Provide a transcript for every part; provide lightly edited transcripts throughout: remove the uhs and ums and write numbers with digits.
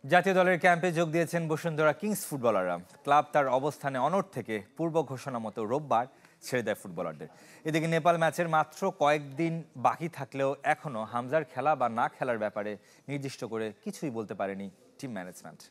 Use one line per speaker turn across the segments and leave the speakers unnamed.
জাতীয় দলের ক্যাম্পে যোগ দিয়েছেন বসুন্ধরা কিংস ফুটবলাররা। ক্লাব তার অবস্থানে অনড় থেকে পূর্ব ঘোষণা মতো রোববার ছেড়ে দেয় ফুটবলারদের। এদিকে নেপাল ম্যাচের মাত্র কয়েকদিন বাকি থাকলেও এখনও হামজার খেলা বা না খেলার ব্যাপারে নির্দিষ্ট করে কিছুই বলতে পারেনি টিম ম্যানেজমেন্ট।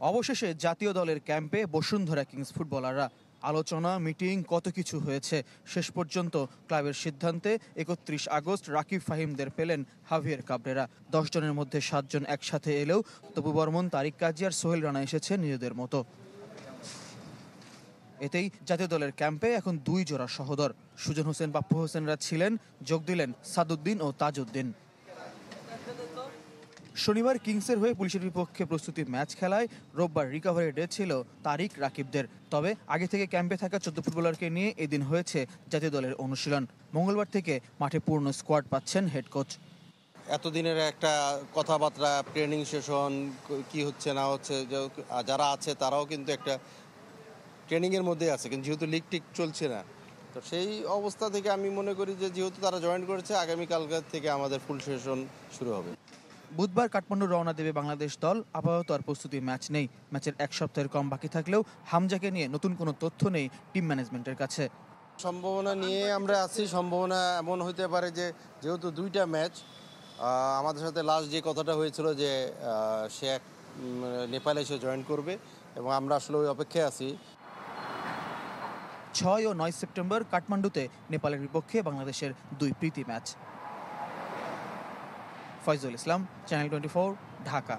অবশেষে জাতীয় দলের ক্যাম্পে বসুন্ধরা কিংস ফুটবলাররা। আলোচনা, মিটিং, কত কিছু হয়েছে। শেষ পর্যন্ত ক্লাবের সিদ্ধান্তে ৩১ আগস্ট রাকিব ফাহিমদের পেলেন হাভিয়ের কাবরেরা। 10 জনের মধ্যে 7 জন একসাথে এলেও তপু বর্মন, তারিক কাজী আর সোহেল রানা এসেছে নিজেদের মতো। এতেই জাতীয় দলের ক্যাম্পে এখন 2 জোড়া সহোদর। সুজন হোসেন, পাপ্পু হোসেনরা ছিলেন, যোগ দিলেন সাদুদ্দিন ও তাজউদ্দিন। শনিবার কিংসের হয়ে পুলিশের বিপক্ষে প্রস্তুতি ম্যাচ খেলায় রোববার রিকভারি ডে ছিল তারিক, রাকিবদের। তবে আগে থেকে ক্যাম্পে থাকা 14 ফুটবলারকে নিয়ে এদিন হয়েছে জাতীয় দলের অনুশীলন। মঙ্গলবার থেকে মাঠে পূর্ণ স্কোয়াড পাচ্ছেন হেড কোচ।
এতদিনের একটা কথাবার্তা, ট্রেনিং সেশন, কি হচ্ছে না হচ্ছে, যারা আছে তারাও কিন্তু একটা ট্রেনিংয়ের মধ্যে আছে, কিন্তু যেহেতু লিগ টিক চলছে না, তো সেই অবস্থা থেকে আমি মনে করি যে যেহেতু তারা জয়েন করেছে, আগামীকালকার থেকে আমাদের ফুল সেশন শুরু হবে।
বুধবার কাঠমান্ডু রওনা দেবে বাংলাদেশ দল। আপাতত আর প্রস্তুতি ম্যাচ নেই। ম্যাচের 1 সপ্তাহের কম বাকি থাকলেও হামজাকে নিয়ে নতুন কোনো তথ্য নেই টিম ম্যানেজমেন্টের কাছে।
সম্ভাবনা নিয়ে আমরা আছি। সম্ভাবনা এমন হতে পারে যে যেহেতু 2টা ম্যাচ, আমাদের সাথে লাস্ট যে কথাটা হয়েছিল যে সে নেপালে এসে জয়েন করবে, এবং আমরা আসলে ওই অপেক্ষায় আছি।
6 ও 9 সেপ্টেম্বর কাঠমান্ডুতে নেপালের বিপক্ষে বাংলাদেশের 2 প্রীতি ম্যাচ। ফয়জুল ইসলাম, চ্যানেল 24, ঢাকা।